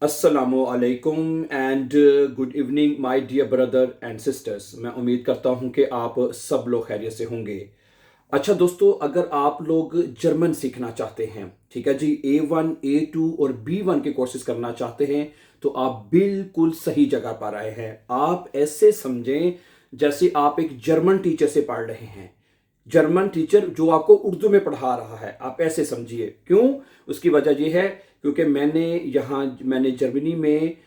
अस्सलामु अलैकुम and good evening my dear brother and sisters. मैं उम्मीद करता हूं कि आप सब लोग खैरियत से होंगे। अच्छा दोस्तों, अगर आप लोग जर्मन सीखना चाहते हैं, ठीक है जी, A1 A2 और B1 के कोर्सेज करना चाहते हैं, तो आप बिल्कुल सही जगह पर आए हैं। आप ऐसे समझें जैसे आप एक जर्मन टीचर से पढ़ रहे हैं। जर्मन टीचर जो आपको उर्दू में पढ़ा रहा है, आप ऐसे समझिए। क्यों? उसकी वजह यह है क्योंकि मैंने जर्मनी में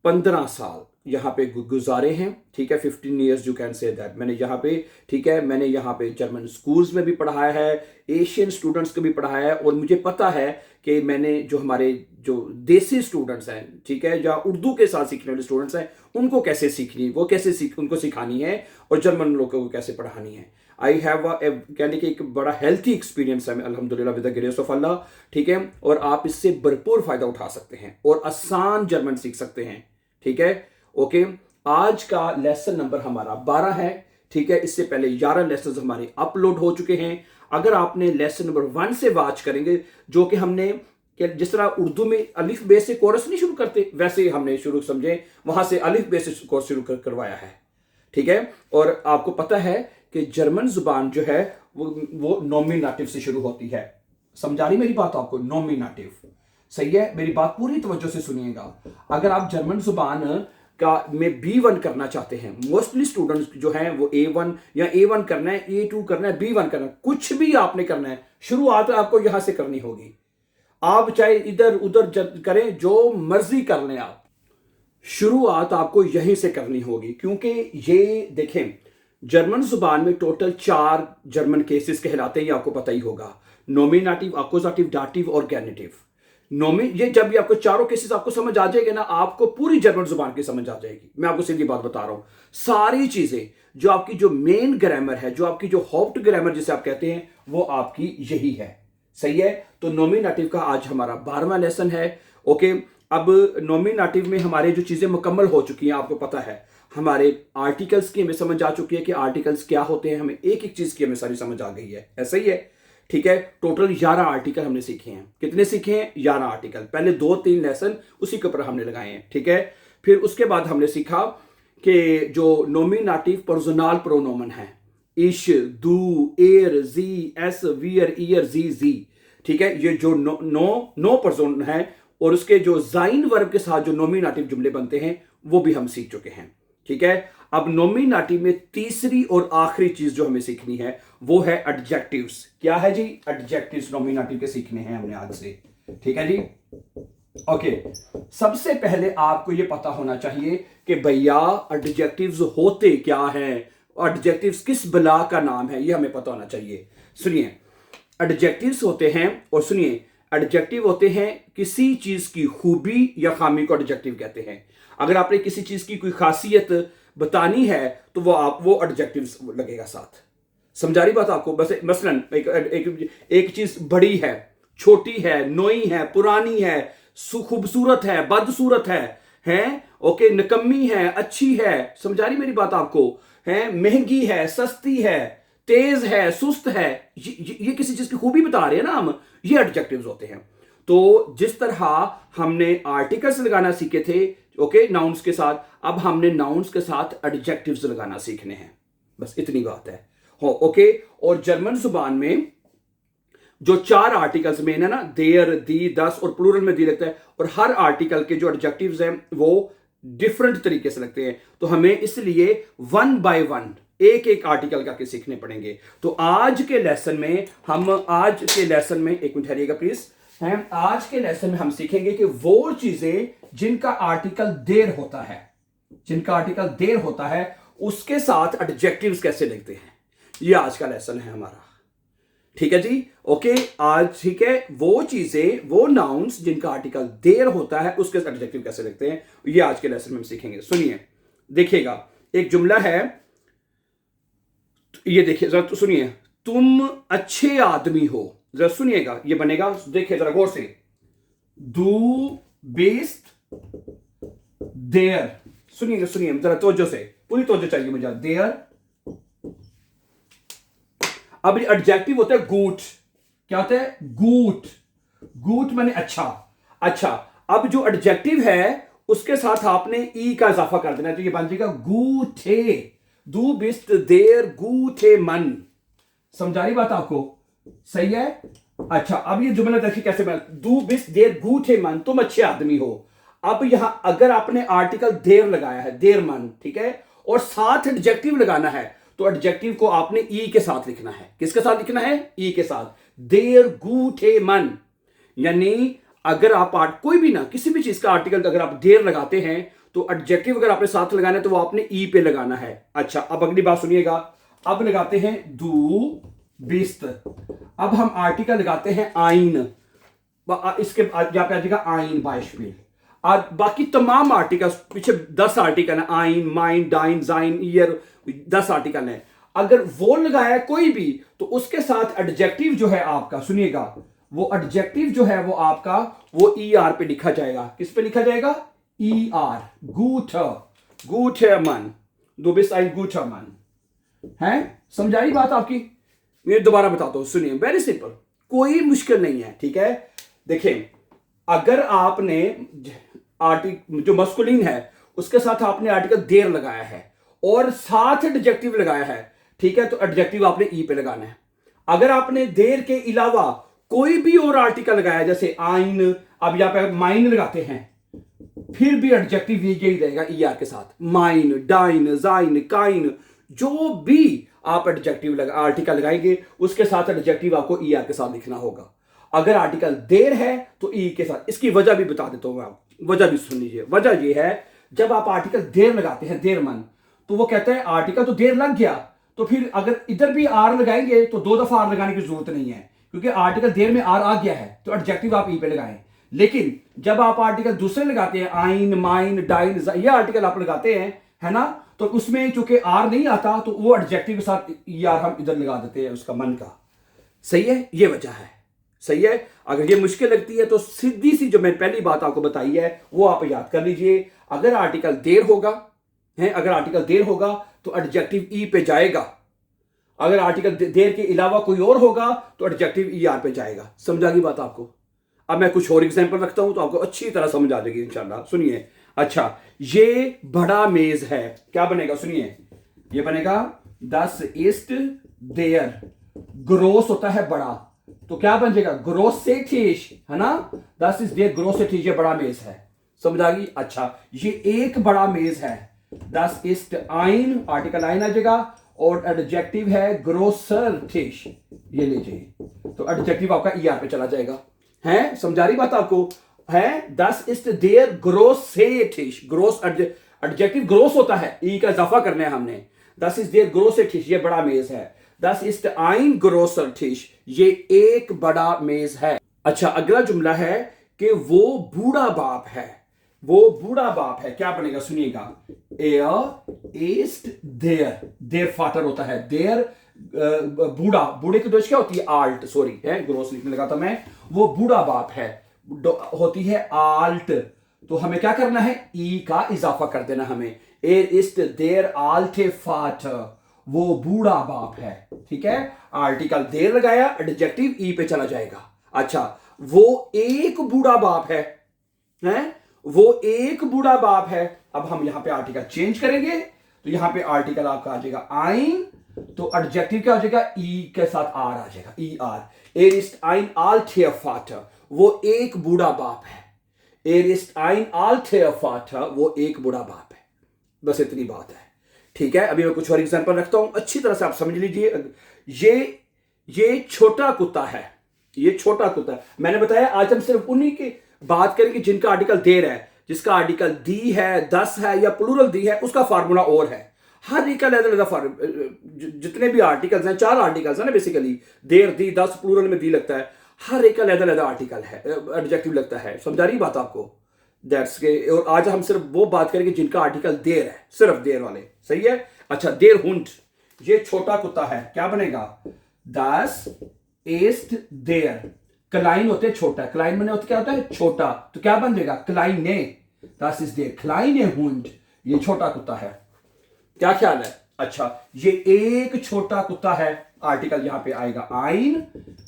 15 साल यहाँ पे गुजारे हैं। ठीक है, 15 years you can say that मैंने यहाँ पे, ठीक है, मैंने यहाँ पे जर्मन स्कूल्स में भी पढ़ाया है, एशियन स्टूडेंट्स को भी पढ़ाया है। और मुझे पता है कि मैंने जो हमारे जो देसी स्टूडेंट्स हैं, ठीक है, या उर्दू के साथ सीखने वाले स्टूडेंट्स हैं, उनको कैसे सीखनी, वो कैसे उनको सिखानी है, और जर्मन लोगों को कैसे पढ़ानी है। आई हैव कहने कि एक बड़ा हेल्थी एक्सपीरियंस है अल्हम्दुलिल्लाह विद द ग्रेस ऑफ अल्लाह। ठीक है, और आप इससे भरपूर फायदा उठा सकते हैं और आसान जर्मन सीख सकते हैं। ठीक है, ओके। आज का लेसन नंबर हमारा 12 है। ठीक है, इससे पहले 11 लेसन हमारे अपलोड हो चुके हैं। अगर आपने लेसन नंबर 1 से वॉच करेंगे, जो कि हमने जिस तरह उर्दू में अलिफ बे से कोर्स नहीं शुरू करते, वैसे ही हमने शुरू समझे वहां से अलिफ बे से कोर्स शुरू करवाया है। ठीक है, और आपको पता है कि जर्मन जुबान जो है वो नॉमिनेटिव से शुरू होती है। समझा रही मेरी बात आपको? नॉमिनेटिव, सही है। मेरी बात पूरी तवज्जो से सुनिएगा। अगर आप जर्मन जुबान का में B1 करना चाहते हैं, मोस्टली स्टूडेंट्स जो हैं वो A1 या A1 करना है, A2 करना है, B1 करना है, कुछ भी आपने करना है, शुरुआत आपको यहां से करनी होगी। आप चाहे इधर उधर करें, जो मर्जी कर लें, आप शुरुआत आपको यहीं से करनी होगी। क्योंकि ये देखें, जर्मन जुबान में टोटल 4 जर्मन केसेस कहलाते हैं, ये आपको पता ही होगा। नॉमिनेटिव, अक्यूजेटिव, डाटिव और गेनेटिव। ये जब भी आपको चारों केसेस आपको समझ आ जाएंगे ना, आपको पूरी जर्मन जुबान की समझ आ जाएगी। मैं आपको सीधी बात बता रहा हूं, सारी चीजें जो आपकी जो मेन ग्रामर है, जो आपकी जो हॉफ्ट ग्रामर जिसे आप कहते हैं, वो आपकी यही है। सही है। तो नॉमिनेटिव का आज हमारा 12वां लेसन है। ओके, अब नॉमिनेटिव में हमारे जो चीजें मुकम्मल हो चुकी हैं, आपको पता है हमारे आर्टिकल्स की हमें समझ आ चुकी है कि आर्टिकल्स क्या होते हैं, हमें एक एक चीज की हमें सारी समझ आ गई है। ऐसा ही है। ठीक है, टोटल 11 आर्टिकल हमने सीखे हैं। कितने सीखे हैं? 11 आर्टिकल। पहले 2-3 लेसन उसी के ऊपर हमने लगाए हैं। ठीक है, फिर उसके बाद हमने सीखा कि जो नॉमिनेटिव पर्सनल प्रोनोमन है, इश, दू, एर, जी, एस, वियर, ईयर, जी। ठीक है, ये जो नो पर्सन है और उसके जो जाइन वर्ब के साथ जो नॉमिनेटिव जुमले बनते हैं, वो भी हम सीख चुके हैं। ठीक है, अब नॉमिनेटिव में तीसरी और आखिरी चीज जो हमें सीखनी है वो है एडजेक्टिव्स। क्या है जी? एडजेक्टिव्स नॉमिनेटिव के सीखने हैं हमने आज से। ठीक है जी, ओके। सबसे पहले आपको यह पता होना चाहिए कि भैया एडजेक्टिव्स होते क्या हैं, एडजेक्टिव्स किस बला का नाम है, यह हमें पता होना चाहिए। सुनिए, एडजेक्टिव्स होते हैं, और सुनिए, एडजेक्टिव होते हैं किसी चीज की खूबी या खामी को एडजेक्टिव कहते हैं। अगर आपने किसी चीज की कोई खासियत बतानी है तो वो एडजेक्टिव लगेगा साथ। समझा रही बात आपको? बस मसलन एक चीज बड़ी है, छोटी है, नोई है, पुरानी है, खूबसूरत है, बदसूरत है, ओके, निकम्मी है, अच्छी है। समझा रही मेरी बात आपको? है, महंगी है, सस्ती है, तेज है, सुस्त है, ये किसी चीज की खूबी बता रहे हैं ना हम, ये एडजेक्टिव्स होते हैं। तो जिस तरह हमने आर्टिकल्स लगाना सीखे थे, ओके, नाउन्स के साथ, अब हमने नाउन्स के साथ एडजेक्टिव्स लगाना सीखने हैं। बस इतनी बात है। हो, ओके। और जर्मन जुबान में जो 4 आर्टिकल्स में है ना, देयर, दी, दस और प्लूरल में दी लगता है, और हर आर्टिकल के जो एडजेक्टिव्स हैं वो डिफरेंट तरीके से लगते हैं। तो हमें इसलिए 1 बाय 1 एक एक आर्टिकल करके सीखने पड़ेंगे। तो आज के लेसन में एक मिनट ठहरिएगा प्लीज। हम आज के लेसन में हम सीखेंगे कि वो चीजें जिनका आर्टिकल देर होता है उसके साथ एडजेक्टिव्स कैसे लिखते हैं, ये आज का लेसन है हमारा। ठीक है जी, ओके। आज ठीक है, वो चीजें, वो नाउन्स जिनका आर्टिकल देर होता है उसके एडजेक्टिव कैसे लिखते हैं, ये आज के लेसन में हम सीखेंगे। सुनिए, देखिएगा, एक जुमला है, ये देखिए जरा, तो सुनिए, तुम अच्छे आदमी हो। जरा सुनिएगा, ये बनेगा, देखिए जरा गौर से। दू बेस्ट देयर। सुनिए जरा तवज्जो से, पूरी तवज्जो चाहिए मुझे। देयर, अब एडजेक्टिव होता है गूट। क्या होता है? गूट। गूट माने अच्छा। अब जो एडजेक्टिव है उसके साथ आपने ई का इजाफा कर देना, तो ये बन जाएगा गूटे, दू बिस्ट देर गूटे मन। समझा रही बात आपको? सही है। अच्छा, अब ये जुमला देखिए कैसे बना, दू बिस्ट देर गूटे मन, तुम अच्छे आदमी हो। अब यहां अगर आपने आर्टिकल देर लगाया है, देर मन, ठीक है, और साथ एडजेक्टिव लगाना है, तो एडजेक्टिव को आपने ई के साथ लिखना है। किसके साथ लिखना है? ई के साथ। देर गूटे मन, यानी अगर आप कोई भी ना किसी भी चीज का आर्टिकल अगर आप देर लगाते हैं तो एडजेक्टिव अगर आपने साथ लगाना है तो वो आपने ई पे लगाना है। अच्छा, अब अगली बात सुनिएगा। अब लगाते हैं दू बिस्त, अब हम आर्टिकल लगाते हैं आइन, इसके यहां पे आ जाएगा आइन बाइशविल। और बाकी तमाम आर्टिकल पीछे 10 आर्टिकल है, आइन, माइन, डाइन, जाइन, ईयर, 10 आर्टिकल है। अगर वो लगाया है कोई भी तो उसके साथ एडजेक्टिव जो है आपका, सुनिएगा, वो एडजेक्टिव जो है वो आपका वो ई आर पे लिखा जाएगा। किस पे लिखा जाएगा? ई आर, गूठ, गूठ मन, दो बिस आई गूठ मन है। समझाई बात आपकी? मैं दोबारा बताता हूं, सुनिए, वेरी सिंपल, कोई मुश्किल नहीं है, ठीक है। देखें, अगर आपने जो मस्कुलिन है उसके साथ आपने आर्टिकल देर लगाया है और साथ एडजेक्टिव लगाया है, ठीक है, तो एडजेक्टिव आपने ई पे लगाना है। अगर आपने देर के अलावा कोई भी और आर्टिकल लगाया, जैसे आइन, अब यहां पे माइन लगाते हैं, फिर भी एडजेक्टिव यही रहेगा ई आर के साथ। माइन, डाइन, जाइन, काइन, जो भी आप एडजेक्टिव आर्टिकल लगाएंगे उसके साथ एडजेक्टिव आपको ई आर के साथ लिखना होगा। अगर आर्टिकल देर है तो ई के साथ। इसकी वजह भी बता देता हूं मैं, वजह भी सुन लीजिए। वजह यह है, जब आप आर्टिकल देर लगाते हैं, देर मन, तो वो कहते हैं आर्टिकल तो देर लग गया, तो फिर अगर इधर भी आर लगाएंगे तो 2 दफा आर लगाने की जरूरत नहीं है, क्योंकि आर्टिकल देर में आर आ गया है, तो एडजेक्टिव आप ई पे लगाएं। लेकिन जब आप आर्टिकल दूसरे लगाते हैं, आइन, माइन, डाइन, ये आर्टिकल आप लगाते हैं, है ना, तो उसमें चूंकि आर नहीं आता तो वो एडजेक्टिव के साथ ई आर हम इधर लगा देते हैं उसका मन का। सही है, ये वजह है। सही है। अगर ये मुश्किल लगती है तो सीधी सी जो मैंने पहली बात आपको बताई है वो आप याद कर लीजिए। अगर आर्टिकल देर होगा है, अगर आर्टिकल देर होगा तो एडजेक्टिव ई पे जाएगा। अगर आर्टिकल देर के अलावा कोई और होगा तो एडजेक्टिव ई आर पे जाएगा। समझा गई बात आपको? अब मैं कुछ और एग्जांपल रखता हूं तो आपको अच्छी तरह समझ आ जाएगी इंशाल्लाह। सुनिए। अच्छा, ये बड़ा मेज है, क्या बनेगा? सुनिए, ये बनेगा 10 ईस्ट देयर, ग्रोस होता है बड़ा, तो क्या बन जाएगा? ग्रोस से ठीश, है ना, 10 इज देयर, ग्रोस से ठीश, ये बड़ा मेज है। समझ आ गई? अच्छा, ये एक बड़ा मेज है, 10 ईस्ट आइन, आर्टिकल आइन आ जाएगा, और एडजेक्टिव है ग्रोसर ठीश, ये लीजिए, तो एडजेक्टिव आपका ई आर पे चला जाएगा। है, समझा रही बात आपको? है, 10 इज देयर ग्रोस से ठीश, ग्रोस एडजेक्टिव ग्रोस होता है, ई का इजाफा करना है हमने। 10 इज देयर ग्रोस से ठीश, ये बड़ा मेज है। 10 इज आइन ग्रोसर ठीश, ये एक बड़ा मेज है। अच्छा, अगला जुमला है कि वो बूढ़ा बाप है, वो बूढ़ा बाप है, क्या बनेगा? सुनिएगा, एयर ईस्ट देयर, देयर फाटर होता है, देयर बूढ़ा, बूढ़े की दोष क्या होती है? आल्ट, सॉरी है, ग्रोस लिखने लगा था मैं। वो बूढ़ा बाप है होती है आल्ट, तो हमें क्या करना है? ई का इजाफा कर देना हमें। एर इस्ट देयर आल्टे फाटर, वो बूढ़ा बाप है, ठीक है। आर्टिकल देर लगाया, एडजेक्टिव ई पे चला जाएगा। अच्छा, वो एक बूढ़ा बाप है, वो एक बूढ़ा बाप है। अब हम यहां पे आर्टिकल चेंज करेंगे तो यहां पे आर्टिकल आपका आ जाएगा आइन, तो एडजेक्टिव क्या हो जाएगा? ई के साथ आर आ जाएगा, ई आर। एर इस्ट आइन आल्टे फाटर, वो एक बूढ़ा बाप है। एर इस्ट आइन आल्टे फाटर, वो एक बूढ़ा बाप है। बस इतनी बात है, ठीक है। अभी मैं कुछ और एग्जांपल रखता हूं, अच्छी तरह से आप समझ लीजिए। ये छोटा कुत्ता है, ये छोटा कुत्ता है। मैंने बताया आज हम सिर्फ उन्हीं की बात करेंगे जिनका आर्टिकल देर है, जिसका आर्टिकल दी है, 10 है या प्लूरल दी है, उसका फार्मूला और है। हर एक का अलग, जितने भी आर्टिकल्स हैं, 4 आर्टिकल्स हैं ना बेसिकली, देर, दी, 10 प्लूरल में दी लगता है, हर एक का अलग आर्टिकल है, एडजेक्टिव लगता है। समझा रही बात आपको? दैट्स के। और आज हम सिर्फ वो बात करेंगे जिनका आर्टिकल देर है, सिर्फ देर वाले। सही है। अच्छा, देर हुंड, ये छोटा कुत्ता है, क्या बनेगा? 10 ईस्ट देयर, क्लाइन होते हैं छोटा, क्लाइन मैंने होता क्या होता है? छोटा, तो क्या बन जाएगा? क्लाइन ने, 10 इज देयर क्लाइन हुंड, ये छोटा कुत्ता है। क्या ख्याल है? अच्छा, ये एक छोटा कुत्ता है, आर्टिकल यहां पे आएगा आइन,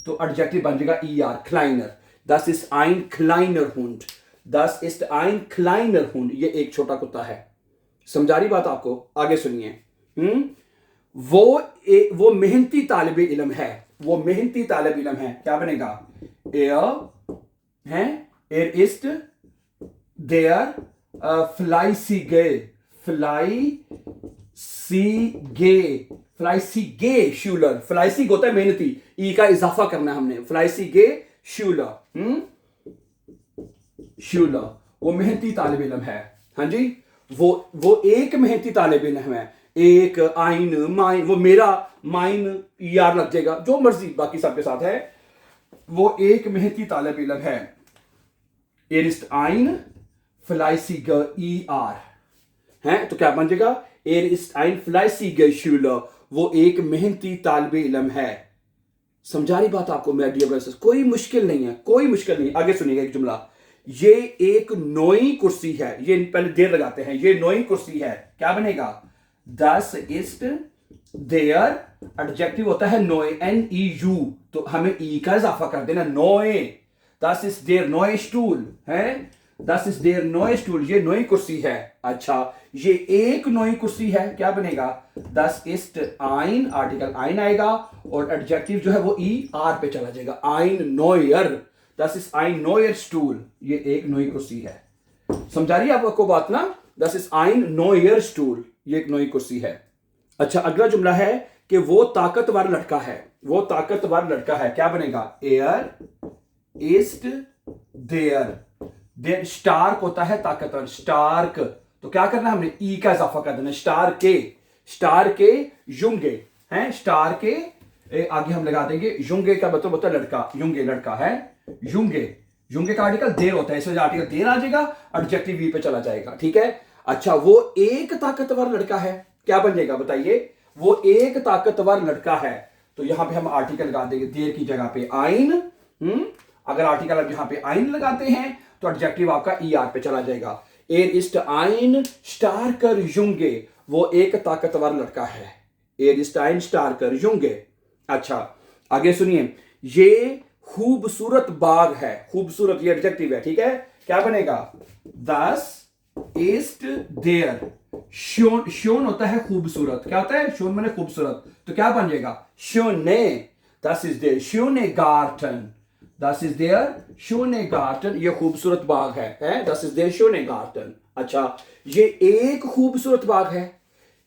तो एडजेक्टिव बन जाएगा ई आर, क्लाइनर। 10 इज आइन क्लाइनर Hund, Das ist ein kleiner Hund, ये एक छोटा कुत्ता है। समझा रही बात आपको? आगे सुनिए। वो मेहनती तालिब इल्म है, वो मेहनती तालिब इल्म है, क्या बनेगा? Er ist der फ्लाइसीगे शूलर। फ्लाइसी होता है मेहनती, ई का इजाफा करना है हमने, फ्लाइसीगे शूलर। शूलर वो मेहनती तालिब इल्म है। हाँ जी, वो एक मेहनती तालिब इल्म है। एक आइन माइन, वो मेरा माइन यार लग जाएगा, जो मर्जी बाकी सबके साथ है। वो एक मेहनती तालिब इल्म है। Er ist ein fleißiger ER है, तो क्या बन जाएगा? Er ist ein fleißiger Schüler, वो एक मेहनती तालिब इल्म है। समझा रही बात आपको मेरे डियर ब्रदर्स? कोई मुश्किल नहीं है, कोई मुश्किल नहीं। आगे सुनिएगा एक जुमला, ये एक नई कुर्सी है। ये पहले देर लगाते हैं, ये नई कुर्सी है, क्या बनेगा? Das ist der, एडजेक्टिव होता है नोए, NEU, तो हमें ई का इजाफा कर देना, नोए। Das ist der neue Stuhl है, Das ist der neue Stuhl, ये नई कुर्सी है। अच्छा, ये एक नई कुर्सी है, क्या बनेगा? Das ist ein, article ein आएगा और एडजेक्टिव जो है वो ER पे चला जाएगा, ein neuer। Das ist ein neuer Stuhl, ये एक नई कुर्सी है। समझा रही है आपको बात ना? Das ist ein neuer Stuhl, ये एक नई कुर्सी है। अच्छा, अगला जुमला है कि वो ताकतवर लड़का है, वो ताकतवर लड़का है, क्या बनेगा? ist der स्टार्क होता है ताकतवर, स्टार्क, तो क्या करना है हमने? ई का इजाफा कर देना, स्टार के युंगे हैं, स्टार के आगे हम लगा देंगे युंगे का मतलब होता है लड़का, युंगे लड़का है, युंगे का आर्टिकल देर होता है, इसलिए आर्टिकल देर आ जाएगा, एडजेक्टिव वी पे चला जाएगा, ठीक है। अच्छा, वो एक ताकतवर लड़का है, क्या बन जाएगा बताइए? वो एक ताकतवर लड़का है, तो यहां पे हम आर्टिकल लगा देंगे देर की जगह पे आइन। अगर आर्टिकल आप यहां पे आइन लगाते हैं तो एडजेक्टिव आपका ER पे चला जाएगा। Er ist ein starker Junge, वो एक ताकतवर लड़का है। Er ist ein starker Junge। अच्छा, आगे सुनिए, ये खूबसूरत बाग है, खूबसूरत ये एडजेक्टिव है, ठीक है, क्या बनेगा? Das ist der schön होता है खूबसूरत, क्या होता है? schön माने खूबसूरत, तो क्या बन जाएगा? schöne, das ist der schöne Garten, Das ist der schöne Garten, ये खूबसूरत बाग है, Das ist der schöne Garten। अच्छा, ये एक खूबसूरत बाग है,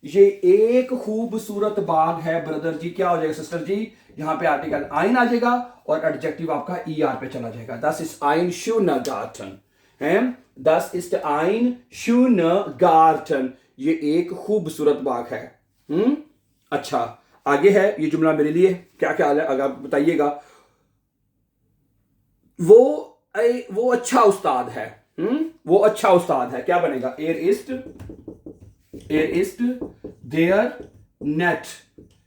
ये एक खूबसूरत बाग है ब्रदर जी, क्या हो जाएगा सिस्टर जी? यहाँ पे आर्टिकल ein आ जाएगा और एडजेक्टिव आपका ER पे चला जाएगा। Das ist ein schöner Garten है, Das ist ein schöner Garten, ये एक खूबसूरत बाग है। अच्छा, आगे है ये जुमला मेरे लिए, क्या क्या है अगर बताइएगा। वो अच्छा उस्ताद है, वो अच्छा उस्ताद है, क्या बनेगा? Er ist der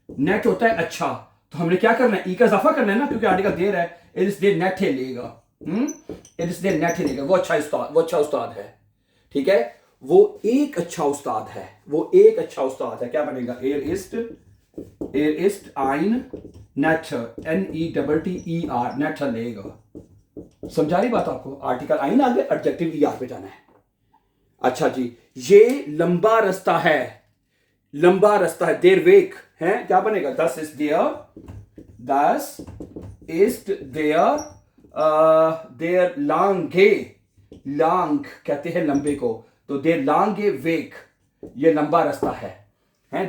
नेट होता है अच्छा, तो हमने क्या करना है? ई का इजाफा करना है ना, क्योंकि आर्टिकल देर है। Er ist der nette लेगा, Er ist der nette लेगा, वो अच्छा उस्ताद है, ठीक है। वो एक अच्छा उस्ताद है, वो एक अच्छा उस्ताद है, क्या बनेगा? Er ist ein netter, NETTER, netter लेगा। समझा रही बात आपको? आर्टिकल ein आगे, एडजेक्टिव ER पे जाना है। अच्छा जी, ये लंबा रास्ता है, लंबा रास्ता है, देर वेक है, क्या बनेगा? Das ist der lang कहते हैं लंबे को, तो der lange Weg, ये लंबा रास्ता है,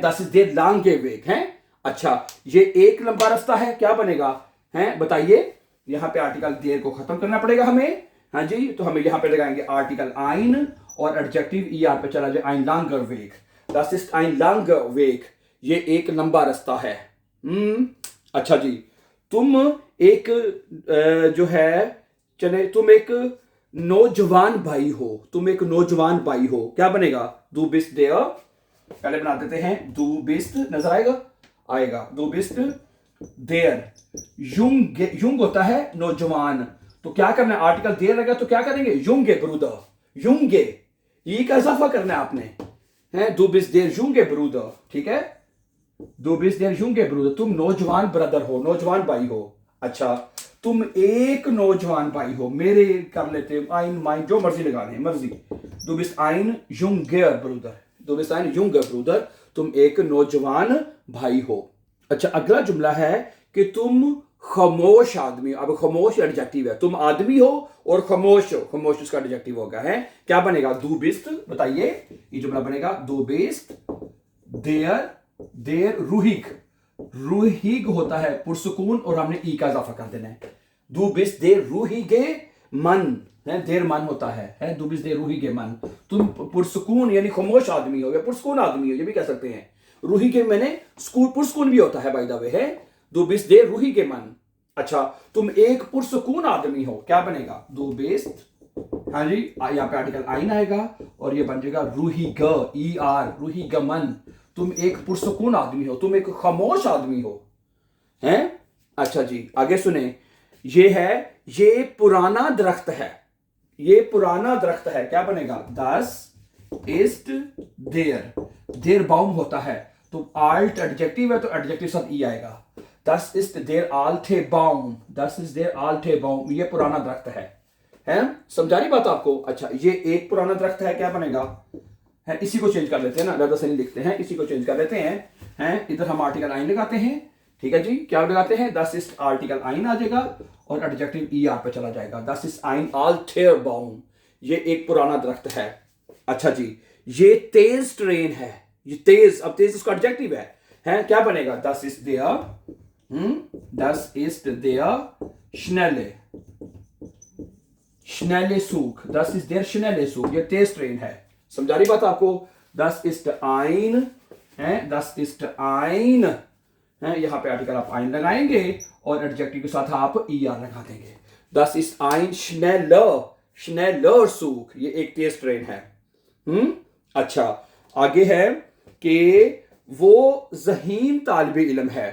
Das ist der lange Weg है। अच्छा, ये एक लंबा रास्ता है, क्या बनेगा? बताइए, यहां पे आर्टिकल देर को खत्म करना पड़ेगा हमें, हाँ जी, तो हमें यहां पे लगाएंगे आर्टिकल ein और एडजेक्टिव ER पे चला जाए, ein langer Weg, Das ist ein langer Weg, ये एक लंबा रास्ता है। अच्छा जी, तुम एक जो है चले, तुम एक नौजवान भाई हो, तुम एक नौजवान भाई हो, क्या बनेगा? Du bist der, पहले बना देते हैं, du bist नजर आएगा, du bist der युंग होता है नौजवान, तो क्या करना है? आर्टिकल देर लगा तो क्या करेंगे? युंगे ब्रूदर, युंगे, ई का इजाफा करना है आपने, Du bist der junge Bruder, ठीक है, Du bist der junge Bruder, तुम नौजवान ब्रदर हो, नौजवान भाई हो। अच्छा, तुम एक नौजवान भाई हो, मेरे कर लेते हैं आइन माइन जो मर्जी लगा लें, मर्जी। Du bist ein junger Bruder, du bist ein junger Bruder, तुम एक नौजवान भाई हो। अच्छा, अगला जुमला है कि तुम खामोश आदमी हो। अब खामोश एडजेक्टिव है, तुम आदमी हो और खामोश हो, खामोश उसका एडजेक्टिव होगा, है क्या बनेगा? दू बिस्ट, बताइए ये जुमला बनेगा दू बिस्ट देयर देर रूहिग, रूहिग होता है पुरसुकून और हमने ई का इजाफा कर देना है। दू बिस्ट देर रूहिगे मन है, देर मन होता है दू बिस्ट देर रूहिगे मन, तुम पुरसुकून यानी खामोश आदमी हो या पुरसुकून आदमी हो, ये भी कह सकते हैं। रूहिगे मैंने स्कूल पुरसुकून भी होता है बाय द वे, है दो बिस्ट देर रूहिगे मन। अच्छा, तुम एक पुरसुकून आदमी हो, क्या बनेगा? दो बिस्ट, हाँ जी, यहाँ पे आर्टिकल आइन आएगा और ये बन जाएगा रूहिग, ई आर, रूहिग मन। तुम एक पुरसुकून आदमी हो, तुम एक खामोश आदमी हो, हैं? अच्छा जी, आगे सुने, ये है, ये पुराना दरख्त है, ये पुराना दरख्त है, क्या बनेगा? दस इस्ट देर, देर बाउम होता है तो आल्ट एडजेक्टिव है तो एडजेक्टिव साथ ई आएगा। दस इस्ट देर आल्टे बाउम, दस इज देर आल्टे बाउम, ये पुराना दरख्त है? समझा रही बात आपको? अच्छा, ये एक पुराना दरख्त है, क्या बनेगा? है, इसी को चेंज कर लेते हैं ना, ज्यादा सही लिखते हैं, इसी को चेंज कर लेते हैं इधर हम आर्टिकल आइन लगाते हैं, ठीक है जी। क्या लगाते हैं? दस इस्ट आर्टिकल आइन आ जाएगा और एडजेक्टिव ई आर पे चला जाएगा। दस इस्ट आइन आल्टे बाउम, ये एक पुराना दरख्त है। अच्छा जी, ये तेज ट्रेन है, ये तेज, अब तेज उसका एडजेक्टिव है क्या बनेगा? दस इज देयर, दस इज देयर schnelle, schnelle Zug, दस इज देयर schnelle Zug, ये तेज ट्रेन है। समझा रही बात आपको? दस इज आइन है, दस इज आइन है, यहां पे आर्टिकल आप आइन लगाएंगे और एडजेक्टिव के साथ आप ई आर लगा देंगे। दस इज आइन schneller, schneller Zug, ये एक तेज ट्रेन है। अच्छा, आगे है कि वो ज़हीन तालिब इल्म है,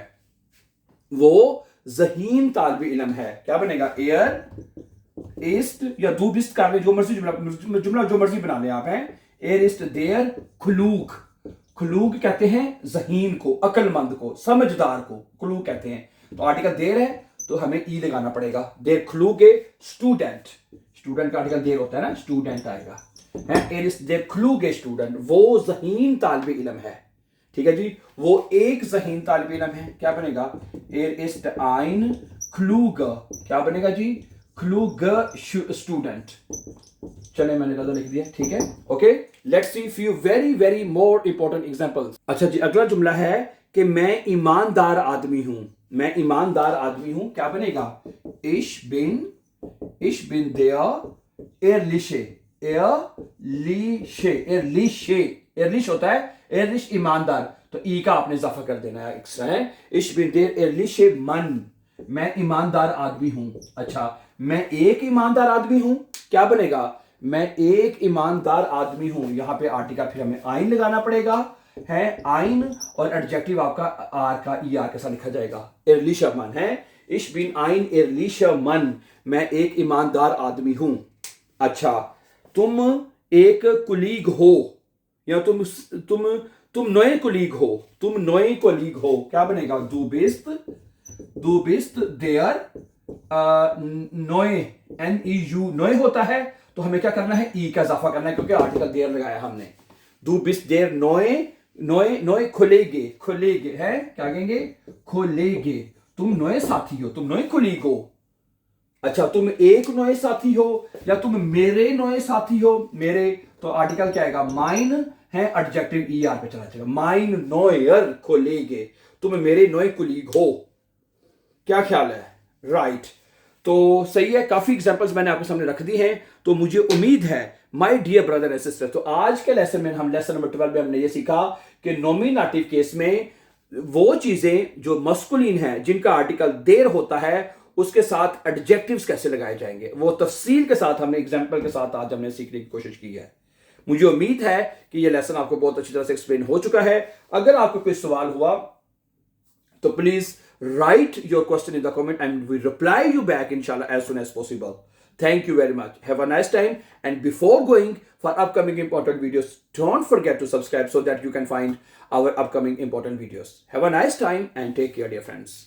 वो ज़हीन तालिब इल्म है, क्या बनेगा? एयर इस्ट या दू बिस्ट कर ले, जो मर्जी जुमला जो मर्जी बना ले आप, हैं। एयर इस्ट देयर खुलूक, खुलूक कहते हैं ज़हीन को, अक्लमंद को, समझदार को खुलूक कहते हैं। तो आर्टिकल देर है तो हमें ई लगाना पड़ेगा। देर खुलूके स्टूडेंट, स्टूडेंट का आर्टिकल देर होता है ना, स्टूडेंट आएगा। एर इस्ट देर खुलूगे स्टूडेंट, वो ज़हीन तालिब इल्म है, ठीक है जी, वो एक ज़हीन तालिब इल्म है, क्या बनेगा? एर इस्ट आइन खुलूग, क्या बनेगा जी? खुलूग स्टूडेंट। चले, मैंने गलत लिख दिया, ठीक है, okay. Let's see few very very more important examples. अच्छा जी, अगला जुमला है कि मैं ईमानदार आदमी हूं, मैं ईमानदार आदमी हूं, क्या बनेगा? इश बिन देयर एयरलिशे, एयरलिशे, एयरलिशे, एयरलिश होता है, एयरलिश ईमानदार, तो ई का आपने इजाफा कर देना है, एक्स्ट्रा है। इश बिन देयर एयरलिशे मन, मैं ईमानदार आदमी हूं। अच्छा, मैं एक ईमानदार आदमी हूं, क्या बनेगा? मैं एक ईमानदार आदमी हूं, यहां पे आर्टिकल फिर हमें आइन लगाना पड़ेगा, है आइन, और एडजेक्टिव आपका आर का ई आर के साथ लिखा जाएगा, एयरलिशा मन है। इश बिन आइन एयरलिशा मन, मैं एक ईमानदार आदमी हूं। अच्छा, तुम एक कुलीग हो या तुम नए कुलीग हो, तुम नए कुलीग हो, क्या बनेगा? दू बिस्त देयर नोए, NEU, नोए होता है तो हमें क्या करना है? ई का इजाफा करना है, क्योंकि आर्टिकल देयर लगाया हमने। दू बिस्त देयर नोए, नोए नोए खुलेगे, खुलेगे है, क्या कहेंगे? खुलेगे, तुम नए साथी हो, तुम नए कुलीग हो। अच्छा, तुम एक नए साथी हो या तुम मेरे नए साथी हो, मेरे, तो आर्टिकल क्या आएगा? माइन है, एडजेक्टिव ई आर पे चला जाएगा, माइन नोयर कोलेगे, तुम मेरे नए कुलीग हो। क्या ख्याल है? राइट, तो सही है, काफी एग्जांपल्स मैंने आपके सामने रख दी हैं। तो मुझे उम्मीद है my dear brother and sister, तो आज के लेसन में हम लेसन नंबर 12 में हमने ये सीखा कि नॉमिनेटिव केस में वो चीजें जो मस्कुलिन है, जिनका आर्टिकल देर होता है, उसके साथ एडजेक्टिव्स कैसे लगाए जाएंगे, वो तफसील के साथ हमने एग्जाम्पल के साथ आज हमने सीखने की कोशिश की है। मुझे उम्मीद है कि ये लेसन आपको बहुत अच्छी तरह से एक्सप्लेन हो चुका है। अगर आपको कोई सवाल हुआ तो please write your question in the comment and we reply you back inshallah as soon as possible. Thank you very much. Have a nice time, and before going for upcoming important videos, don't forget to subscribe so that you can find our upcoming important videos. Have a nice time and take care, dear friends.